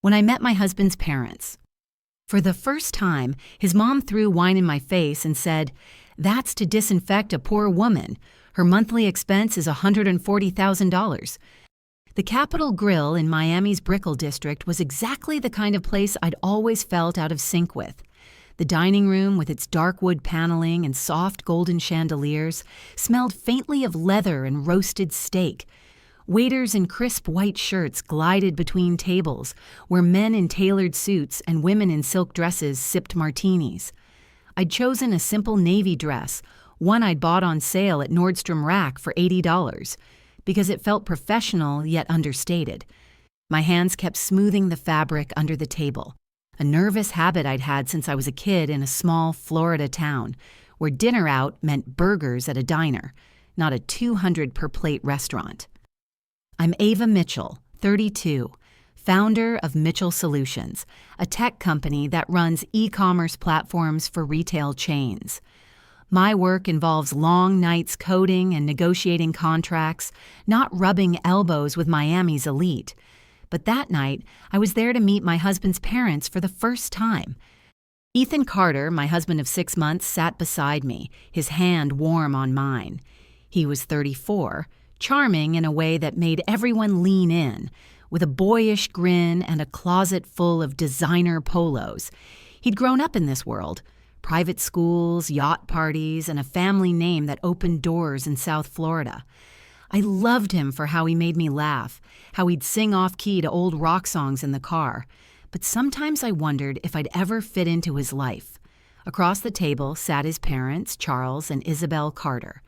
when I met my husband's parents. For the first time, his mom threw wine in my face and said, "That's to disinfect a poor woman. Her monthly expense is $140,000. The Capitol Grill in Miami's Brickell district was exactly the kind of place I'd always felt out of sync with. The dining room, with its dark wood paneling and soft golden chandeliers, smelled faintly of leather and roasted steak. Waiters in crisp white shirts glided between tables, where men in tailored suits and women in silk dresses sipped martinis. I'd chosen a simple navy dress, one I'd bought on sale at Nordstrom Rack for $80, because it felt professional yet understated. My hands kept smoothing the fabric under the table, a nervous habit I'd had since I was a kid in a small Florida town, where dinner out meant burgers at a diner, not a $200 per plate restaurant. I'm Ava Mitchell, 32, founder of Mitchell Solutions, a tech company that runs e-commerce platforms for retail chains. My work involves long nights coding and negotiating contracts, not rubbing elbows with Miami's elite. But that night, I was there to meet my husband's parents for the first time. Ethan Carter, my husband of 6 months, sat beside me, his hand warm on mine. He was 34, charming in a way that made everyone lean in, with a boyish grin and a closet full of designer polos. He'd grown up in this world. Private schools, yacht parties, and a family name that opened doors in South Florida. I loved him for how he made me laugh, how he'd sing off-key to old rock songs in the car. But sometimes I wondered if I'd ever fit into his life. Across the table sat his parents, Charles and Isabel Carter.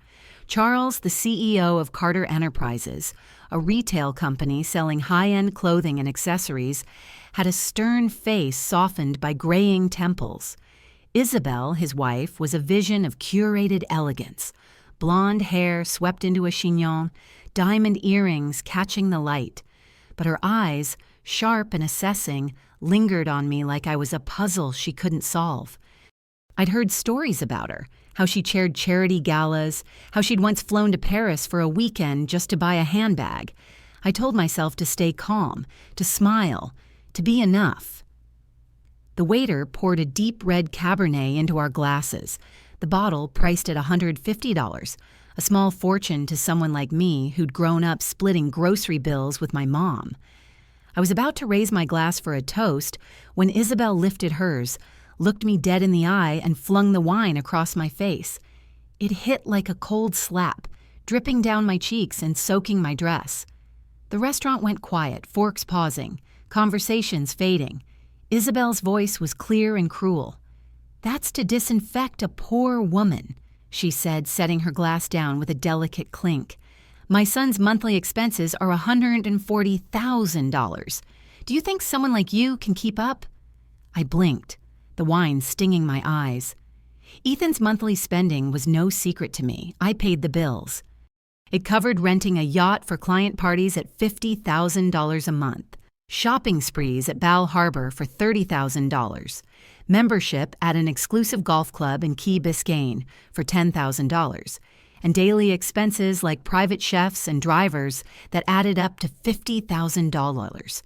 Charles, the CEO of Carter Enterprises, a retail company selling high-end clothing and accessories, had a stern face softened by graying temples. Isabel, his wife, was a vision of curated elegance. Blonde hair swept into a chignon, diamond earrings catching the light. But her eyes, sharp and assessing, lingered on me like I was a puzzle she couldn't solve. I'd heard stories about her, how she chaired charity galas, how she'd once flown to Paris for a weekend just to buy a handbag. I told myself to stay calm, to smile, to be enough. The waiter poured a deep red Cabernet into our glasses, the bottle priced at $150, a small fortune to someone like me who'd grown up splitting grocery bills with my mom. I was about to raise my glass for a toast when Isabel lifted hers, looked me dead in the eye, and flung the wine across my face. It hit like a cold slap, dripping down my cheeks and soaking my dress. The restaurant went quiet, forks pausing, conversations fading. Isabel's voice was clear and cruel. "That's to disinfect a poor woman," she said, setting her glass down with a delicate clink. "My son's monthly expenses are $140,000. Do you think someone like you can keep up?" I blinked, the wine stinging my eyes. Ethan's monthly spending was no secret to me. I paid the bills. It covered renting a yacht for client parties at $50,000 a month, shopping sprees at Bal Harbour for $30,000, membership at an exclusive golf club in Key Biscayne for $10,000, and daily expenses like private chefs and drivers that added up to $50,000.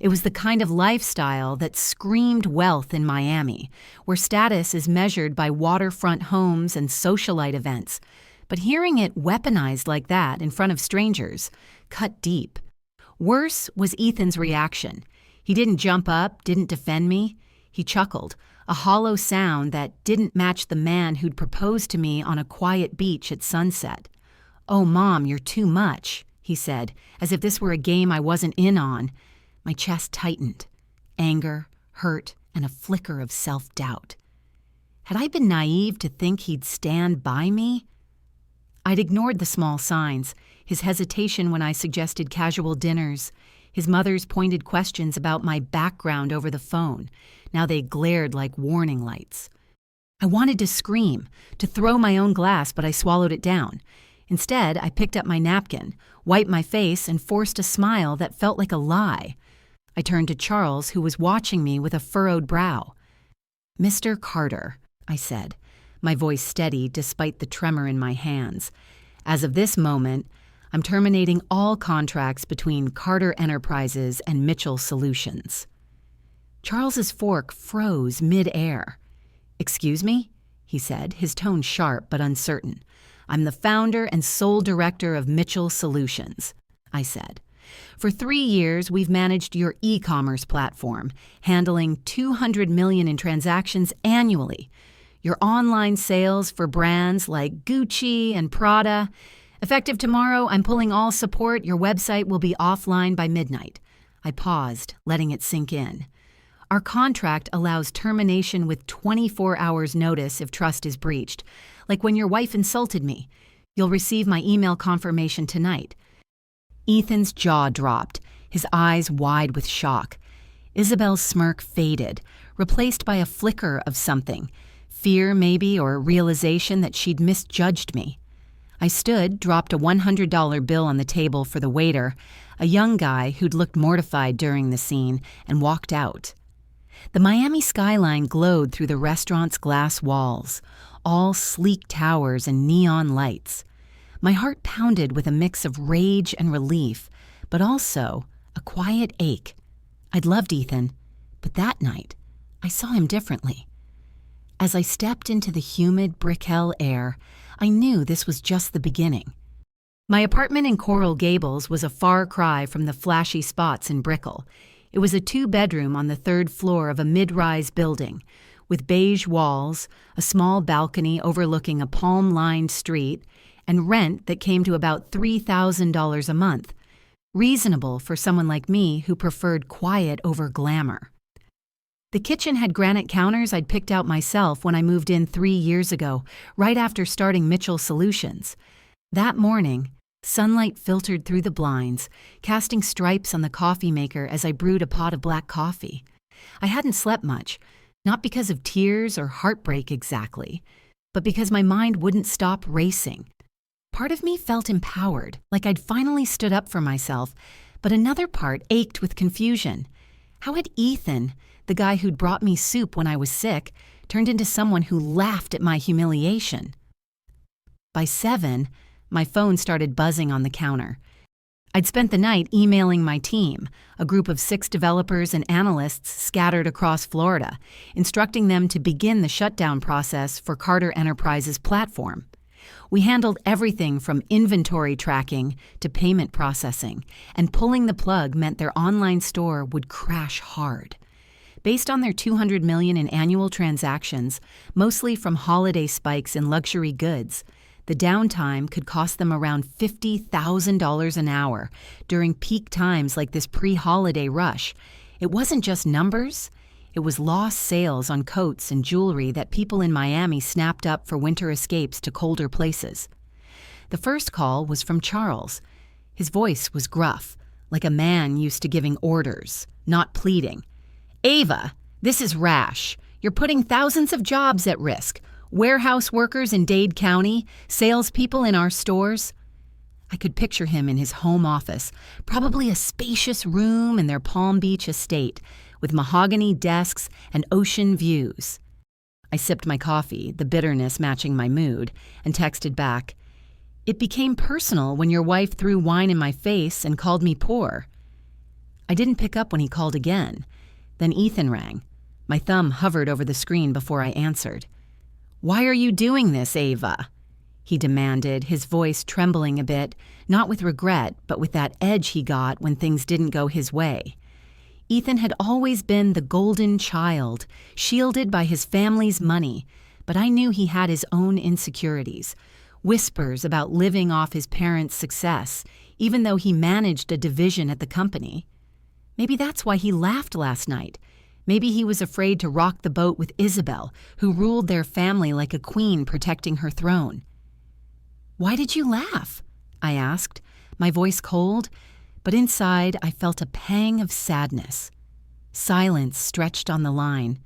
It was the kind of lifestyle that screamed wealth in Miami, where status is measured by waterfront homes and socialite events. But hearing it weaponized like that in front of strangers cut deep. Worse was Ethan's reaction. He didn't jump up, didn't defend me. He chuckled, a hollow sound that didn't match the man who'd proposed to me on a quiet beach at sunset. "Oh, Mom, you're too much," he said, as if this were a game I wasn't in on. My chest tightened. Anger, hurt, and a flicker of self-doubt. Had I been naive to think he'd stand by me? I'd ignored the small signs, his hesitation when I suggested casual dinners, his mother's pointed questions about my background over the phone. Now they glared like warning lights. I wanted to scream, to throw my own glass, but I swallowed it down. Instead, I picked up my napkin, wiped my face, and forced a smile that felt like a lie. I turned to Charles, who was watching me with a furrowed brow. "Mr. Carter," I said, my voice steady despite the tremor in my hands. "As of this moment, I'm terminating all contracts between Carter Enterprises and Mitchell Solutions." Charles's fork froze mid-air. "Excuse me?" he said, his tone sharp but uncertain. "I'm the founder and sole director of Mitchell Solutions," I said. "For 3 years, we've managed your e-commerce platform, handling 200 million in transactions annually. Your online sales for brands like Gucci and Prada. Effective tomorrow, I'm pulling all support. Your website will be offline by midnight." I paused, letting it sink in. "Our contract allows termination with 24 hours notice if trust is breached, like when your wife insulted me. You'll receive my email confirmation tonight." Ethan's jaw dropped, his eyes wide with shock. Isabel's smirk faded, replaced by a flicker of something, fear maybe, or realization that she'd misjudged me. I stood, dropped a $100 bill on the table for the waiter, a young guy who'd looked mortified during the scene, and walked out. The Miami skyline glowed through the restaurant's glass walls, all sleek towers and neon lights. My heart pounded with a mix of rage and relief, but also a quiet ache. I'd loved Ethan, but that night, I saw him differently. As I stepped into the humid Brickell air, I knew this was just the beginning. My apartment in Coral Gables was a far cry from the flashy spots in Brickell. It was a 2-bedroom on the 3rd floor of a mid-rise building, with beige walls, a small balcony overlooking a palm-lined street, and rent that came to about $3,000 a month, reasonable for someone like me who preferred quiet over glamour. The kitchen had granite counters I'd picked out myself when I moved in 3 years ago, right after starting Mitchell Solutions. That morning, sunlight filtered through the blinds, casting stripes on the coffee maker as I brewed a pot of black coffee. I hadn't slept much, not because of tears or heartbreak exactly, but because my mind wouldn't stop racing. Part of me felt empowered, like I'd finally stood up for myself, but another part ached with confusion. How had Ethan, the guy who'd brought me soup when I was sick, turned into someone who laughed at my humiliation? By 7, my phone started buzzing on the counter. I'd spent the night emailing my team, a group of 6 developers and analysts scattered across Florida, instructing them to begin the shutdown process for Carter Enterprises' platform. We handled everything from inventory tracking to payment processing, and pulling the plug meant their online store would crash hard. Based on their 200 million in annual transactions, mostly from holiday spikes in luxury goods, the downtime could cost them around $50,000 an hour during peak times like this pre-holiday rush. It wasn't just numbers. It was lost sales on coats and jewelry that people in Miami snapped up for winter escapes to colder places. The first call was from Charles. His voice was gruff, like a man used to giving orders, not pleading. "Ava, this is rash. You're putting thousands of jobs at risk. Warehouse workers in Dade County, salespeople in our stores." I could picture him in his home office, probably a spacious room in their Palm Beach estate, with mahogany desks and ocean views. I sipped my coffee, the bitterness matching my mood, and texted back, "It became personal when your wife threw wine in my face and called me poor." I didn't pick up when he called again. Then Ethan rang. My thumb hovered over the screen before I answered. "Why are you doing this, Ava?" he demanded, his voice trembling a bit, not with regret, but with that edge he got when things didn't go his way. Ethan had always been the golden child, shielded by his family's money, but I knew he had his own insecurities, whispers about living off his parents' success, even though he managed a division at the company. Maybe that's why he laughed last night. Maybe he was afraid to rock the boat with Isabel, who ruled their family like a queen protecting her throne. "Why did you laugh?" I asked, my voice cold, but inside I felt a pang of sadness. Silence stretched on the line.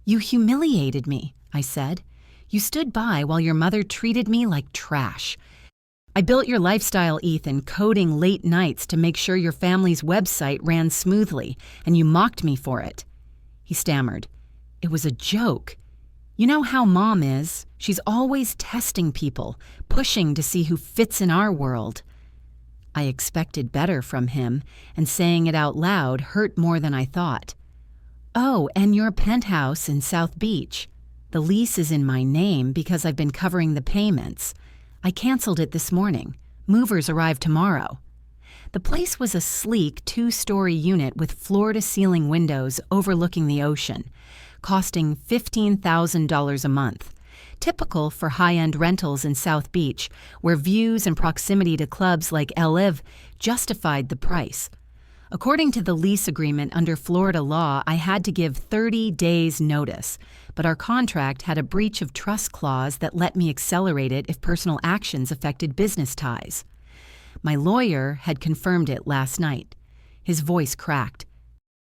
"You humiliated me," I said. "You stood by while your mother treated me like trash. I built your lifestyle, Ethan, coding late nights to make sure your family's website ran smoothly, and you mocked me for it." He stammered. "It was a joke. You know how Mom is. She's always testing people, pushing to see who fits in our world." I expected better from him, and saying it out loud hurt more than I thought. Oh, and your penthouse in South Beach. The lease is in my name because I've been covering the payments. I canceled it this morning. Movers arrive tomorrow. The place was a sleek 2-story unit with floor-to-ceiling windows overlooking the ocean, costing $15,000 a month. Typical for high-end rentals in South Beach, where views and proximity to clubs like El Live justified the price. According to the lease agreement under Florida law, I had to give 30 days' notice, but our contract had a breach of trust clause that let me accelerate it if personal actions affected business ties. My lawyer had confirmed it last night. His voice cracked.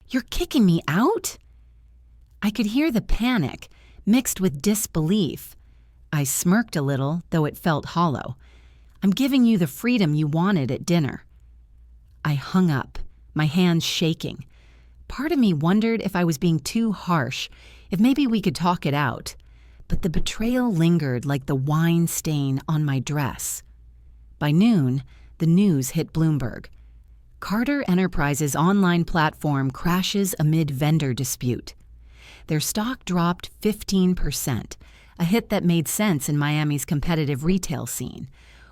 "You're kicking me out?" I could hear the panic, mixed with disbelief. I smirked a little, though it felt hollow. "I'm giving you the freedom you wanted at dinner." I hung up, my hands shaking. Part of me wondered if I was being too harsh, if maybe we could talk it out. But the betrayal lingered like the wine stain on my dress. By noon, the news hit Bloomberg. Carter Enterprises' online platform crashes amid vendor dispute. Their stock dropped 15%, a hit that made sense in Miami's competitive retail scene,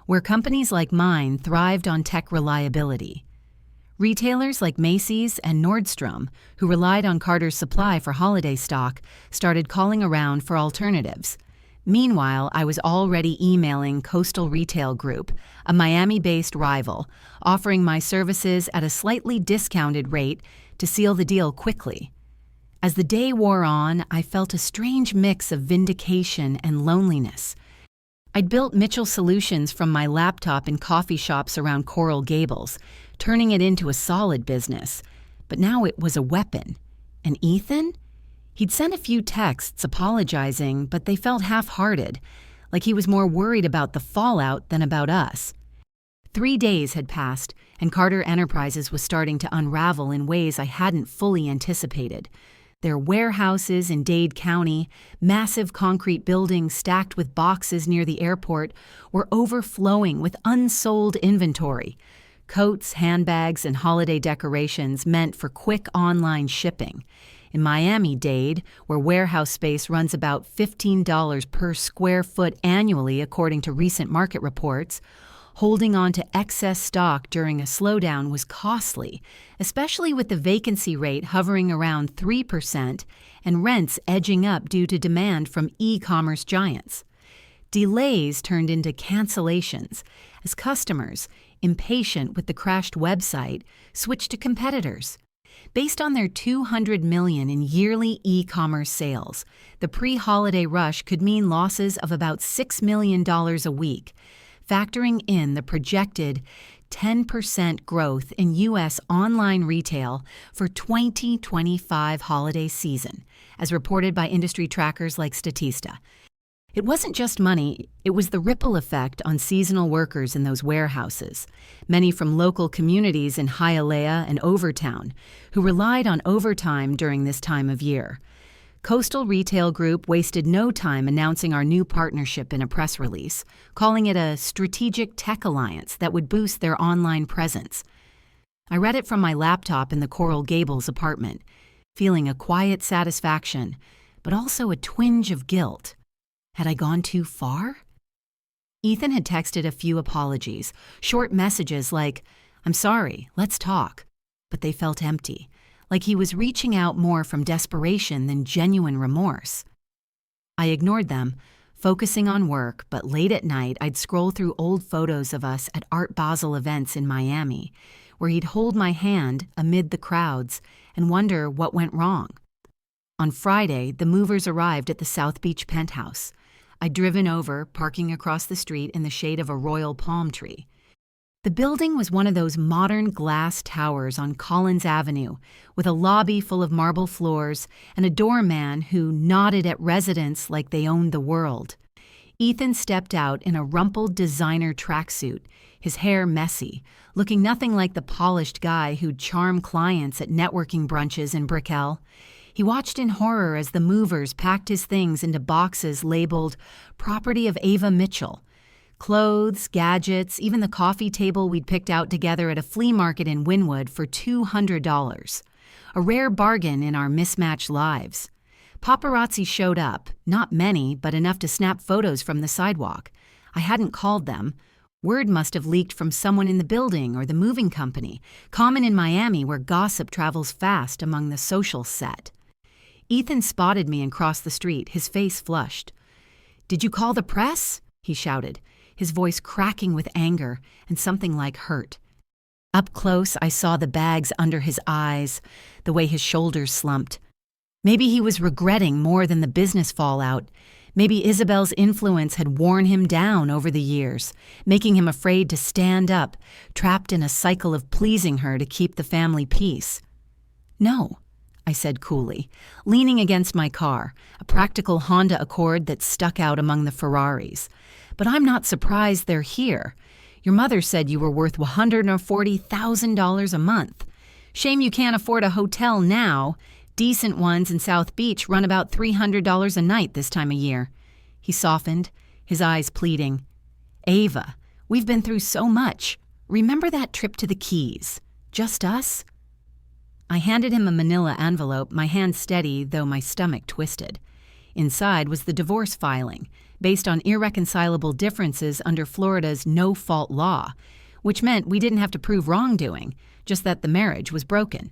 where companies like mine thrived on tech reliability. Retailers like Macy's and Nordstrom, who relied on Carter's supply for holiday stock, started calling around for alternatives. Meanwhile, I was already emailing Coastal Retail Group, a Miami-based rival, offering my services at a slightly discounted rate to seal the deal quickly. As the day wore on, I felt a strange mix of vindication and loneliness. I'd built Mitchell Solutions from my laptop in coffee shops around Coral Gables, turning it into a solid business. But now it was a weapon. And Ethan? He'd sent a few texts apologizing, but they felt half-hearted, like he was more worried about the fallout than about us. 3 days had passed, and Carter Enterprises was starting to unravel in ways I hadn't fully anticipated. Their warehouses in Dade County, massive concrete buildings stacked with boxes near the airport, were overflowing with unsold inventory. Coats, handbags, and holiday decorations meant for quick online shipping. In Miami-Dade, where warehouse space runs about $15 per square foot annually according to recent market reports, holding on to excess stock during a slowdown was costly, especially with the vacancy rate hovering around 3% and rents edging up due to demand from e-commerce giants. Delays turned into cancellations as customers, impatient with the crashed website, switched to competitors. Based on their $200 million in yearly e-commerce sales, the pre-holiday rush could mean losses of about $6 million a week, factoring in the projected 10% growth in U.S. online retail for 2025 holiday season, as reported by industry trackers like Statista. It wasn't just money, it was the ripple effect on seasonal workers in those warehouses, many from local communities in Hialeah and Overtown, who relied on overtime during this time of year. Coastal Retail Group wasted no time announcing our new partnership in a press release, calling it a strategic tech alliance that would boost their online presence. I read it from my laptop in the Coral Gables apartment, feeling a quiet satisfaction, but also a twinge of guilt. Had I gone too far? Ethan had texted a few apologies, short messages like, "I'm sorry, let's talk," but they felt empty, like he was reaching out more from desperation than genuine remorse. I ignored them, focusing on work, but late at night I'd scroll through old photos of us at Art Basel events in Miami, where he'd hold my hand amid the crowds and wonder what went wrong. On Friday, the movers arrived at the South Beach penthouse. I'd driven over, parking across the street in the shade of a royal palm tree. The building was one of those modern glass towers on Collins Avenue, with a lobby full of marble floors and a doorman who nodded at residents like they owned the world. Ethan stepped out in a rumpled designer tracksuit, his hair messy, looking nothing like the polished guy who'd charm clients at networking brunches in Brickell. He watched in horror as the movers packed his things into boxes labeled "Property of Ava Mitchell." Clothes, gadgets, even the coffee table we'd picked out together at a flea market in Wynwood for $200. a rare bargain in our mismatched lives. Paparazzi showed up, not many, but enough to snap photos from the sidewalk. I hadn't called them. Word must have leaked from someone in the building or the moving company, common in Miami where gossip travels fast among the social set. Ethan spotted me and crossed the street, his face flushed. "Did you call the press?" he shouted, his voice cracking with anger and something like hurt. Up close, I saw the bags under his eyes, the way his shoulders slumped. Maybe he was regretting more than the business fallout. Maybe Isabel's influence had worn him down over the years, making him afraid to stand up, trapped in a cycle of pleasing her to keep the family peace. "No," I said coolly, leaning against my car, a practical Honda Accord that stuck out among the Ferraris. "But I'm not surprised they're here. Your mother said you were worth $140,000 a month. Shame you can't afford a hotel now. Decent ones in South Beach run about $300 a night this time of year." He softened, his eyes pleading. "Ava, we've been through so much. Remember that trip to the Keys? Just us?" I handed him a manila envelope, my hand steady, though my stomach twisted. Inside was the divorce filing, based on irreconcilable differences under Florida's no-fault law, which meant we didn't have to prove wrongdoing, just that the marriage was broken.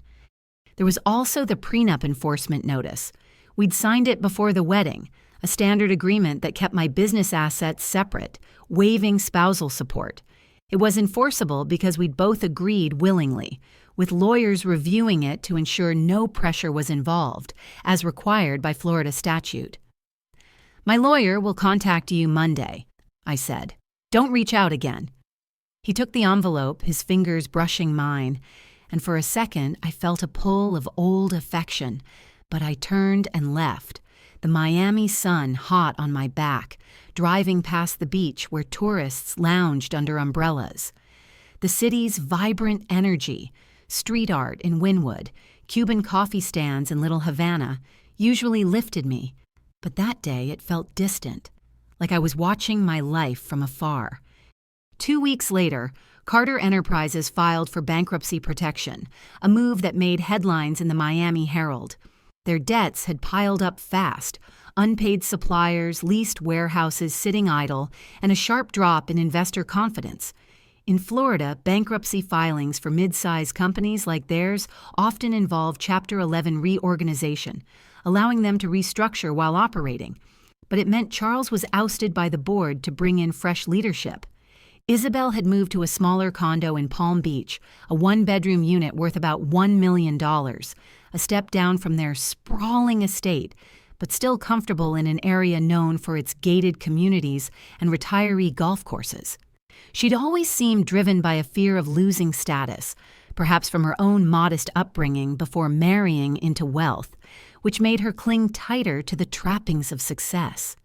There was also the prenup enforcement notice. We'd signed it before the wedding, a standard agreement that kept my business assets separate, waiving spousal support. It was enforceable because we'd both agreed willingly, with lawyers reviewing it to ensure no pressure was involved, as required by Florida statute. "My lawyer will contact you Monday," I said. "Don't reach out again." He took the envelope, his fingers brushing mine, and for a second I felt a pull of old affection, but I turned and left, the Miami sun hot on my back, driving past the beach where tourists lounged under umbrellas. The city's vibrant energy, street art in Wynwood, Cuban coffee stands in Little Havana, usually lifted me, but that day it felt distant, like I was watching my life from afar. 2 weeks later, Carter Enterprises filed for bankruptcy protection, a move that made headlines in the Miami Herald. Their debts had piled up fast, unpaid suppliers, leased warehouses sitting idle, and a sharp drop in investor confidence. In Florida, bankruptcy filings for mid-sized companies like theirs often involve Chapter 11 reorganization, allowing them to restructure while operating. But it meant Charles was ousted by the board to bring in fresh leadership. Isabel had moved to a smaller condo in Palm Beach, a one-bedroom unit worth about $1 million, a step down from their sprawling estate, but still comfortable in an area known for its gated communities and retiree golf courses. She'd always seemed driven by a fear of losing status, perhaps from her own modest upbringing before marrying into wealth, which made her cling tighter to the trappings of success.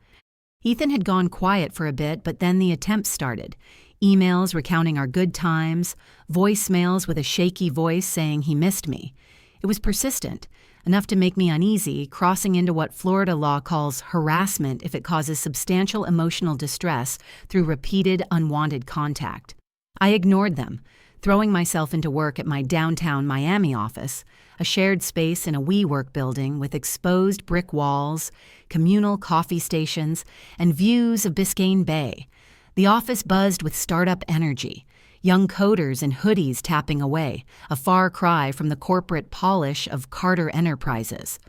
Ethan had gone quiet for a bit, but then the attempts started. Emails recounting our good times, voicemails with a shaky voice saying he missed me. It was persistent, enough to make me uneasy, crossing into what Florida law calls harassment if it causes substantial emotional distress through repeated, unwanted contact. I ignored them, throwing myself into work at my downtown Miami office, a shared space in a WeWork building with exposed brick walls, communal coffee stations, and views of Biscayne Bay. The office buzzed with startup energy, young coders in hoodies tapping away, a far cry from the corporate polish of Carter Enterprises.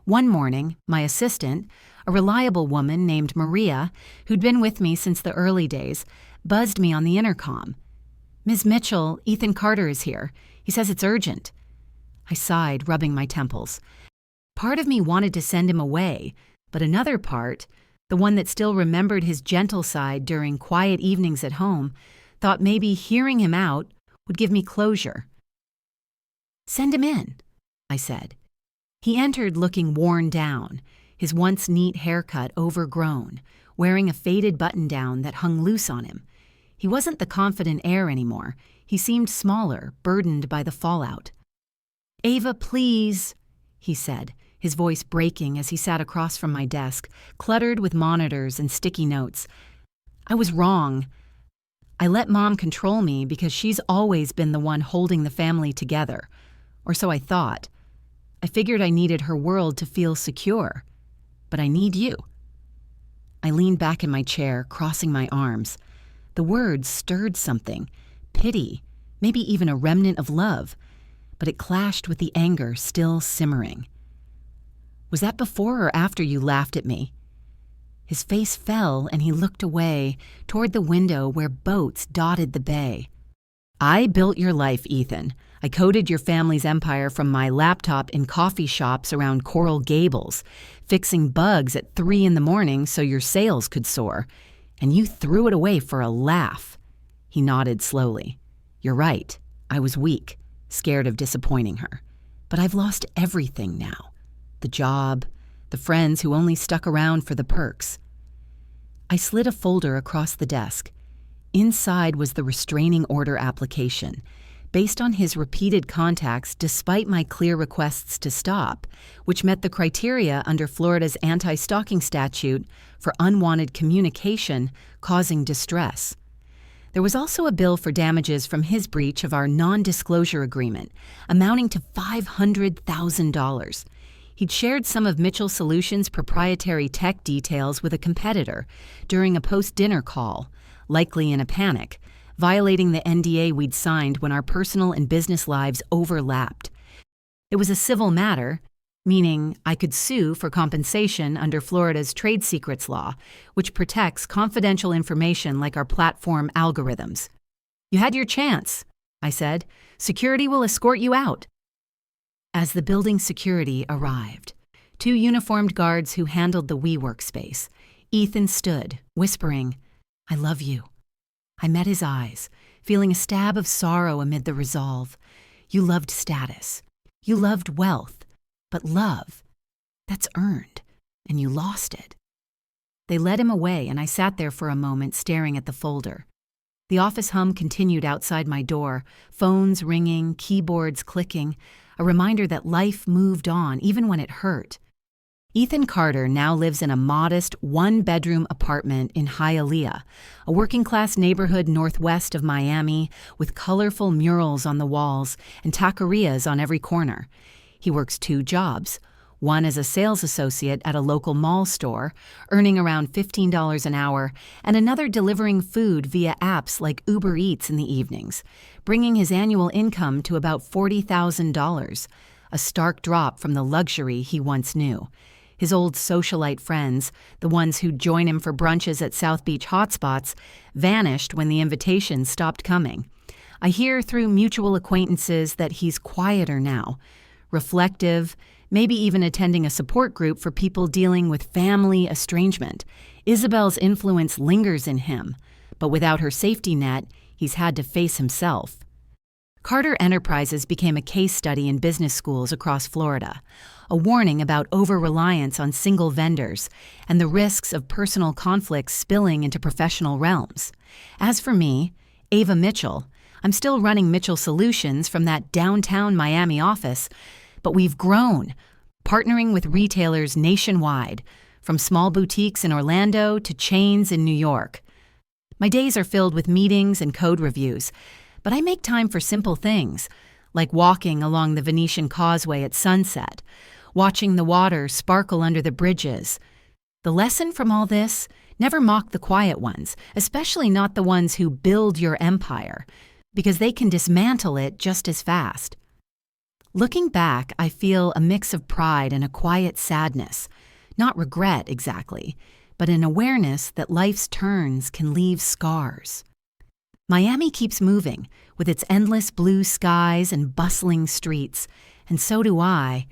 One morning, my assistant, a reliable woman named Maria, who'd been with me since the early days, buzzed me on the intercom. "Ms. Mitchell, Ethan Carter is here. He says it's urgent." I sighed, rubbing my temples. Part of me wanted to send him away, but another part, the one that still remembered his gentle side during quiet evenings at home, thought maybe hearing him out would give me closure. "Send him in," I said. He entered looking worn down, his once neat haircut overgrown, wearing a faded button-down that hung loose on him. He wasn't the confident heir anymore. He seemed smaller, burdened by the fallout. "Ava, please," he said, his voice breaking as he sat across from my desk, cluttered with monitors and sticky notes. "I was wrong. I let Mom control me because she's always been the one holding the family together. Or so I thought. I figured I needed her world to feel secure. But I need you. I leaned back in my chair, crossing my arms. The words stirred something, pity, maybe even a remnant of love, but it clashed with the anger still simmering. Was that before or after you laughed at me? His face fell and he looked away, toward the window where boats dotted the bay. I built your life, Ethan. I coded your family's empire from my laptop in coffee shops around Coral Gables, fixing bugs at 3 a.m. so your sales could soar. And you threw it away for a laugh. He nodded slowly. You're right. I was weak, scared of disappointing her. But I've lost everything now. The job, the friends who only stuck around for the perks. I slid a folder across the desk. Inside was the restraining order application, based on his repeated contacts despite my clear requests to stop, which met the criteria under Florida's anti-stalking statute for unwanted communication causing distress. There was also a bill for damages from his breach of our non-disclosure agreement, amounting to $500,000. He'd shared some of Mitchell Solutions' proprietary tech details with a competitor during a post-dinner call, likely in a panic, violating the NDA we'd signed when our personal and business lives overlapped. It was a civil matter, meaning I could sue for compensation under Florida's trade secrets law, which protects confidential information like our platform algorithms. You had your chance, I said. Security will escort you out. As the building security arrived, 2 uniformed guards who handled the WeWork space, Ethan stood, whispering, I love you. I met his eyes, feeling a stab of sorrow amid the resolve. You loved status. You loved wealth. But love, that's earned, and you lost it. They led him away, and I sat there for a moment staring at the folder. The office hum continued outside my door, phones ringing, keyboards clicking, a reminder that life moved on even when it hurt. Ethan Carter now lives in a modest 1-bedroom apartment in Hialeah, a working-class neighborhood northwest of Miami with colorful murals on the walls and taquerias on every corner. He works 2 jobs, one as a sales associate at a local mall store, earning around $15 an hour, and another delivering food via apps like Uber Eats in the evenings, bringing his annual income to about $40,000, a stark drop from the luxury he once knew. His old socialite friends, the ones who'd join him for brunches at South Beach hotspots, vanished when the invitations stopped coming. I hear through mutual acquaintances that he's quieter now, reflective, maybe even attending a support group for people dealing with family estrangement. Isabel's influence lingers in him, but without her safety net, he's had to face himself. Carter Enterprises became a case study in business schools across Florida, a warning about over-reliance on single vendors and the risks of personal conflicts spilling into professional realms. As for me, Ava Mitchell, I'm still running Mitchell Solutions from that downtown Miami office, but we've grown, partnering with retailers nationwide, from small boutiques in Orlando to chains in New York. My days are filled with meetings and code reviews, but I make time for simple things, like walking along the Venetian Causeway at sunset, watching the water sparkle under the bridges. The lesson from all this: never mock the quiet ones, especially not the ones who build your empire, because they can dismantle it just as fast. Looking back, I feel a mix of pride and a quiet sadness, not regret exactly, but an awareness that life's turns can leave scars. Miami keeps moving, with its endless blue skies and bustling streets, and so do I,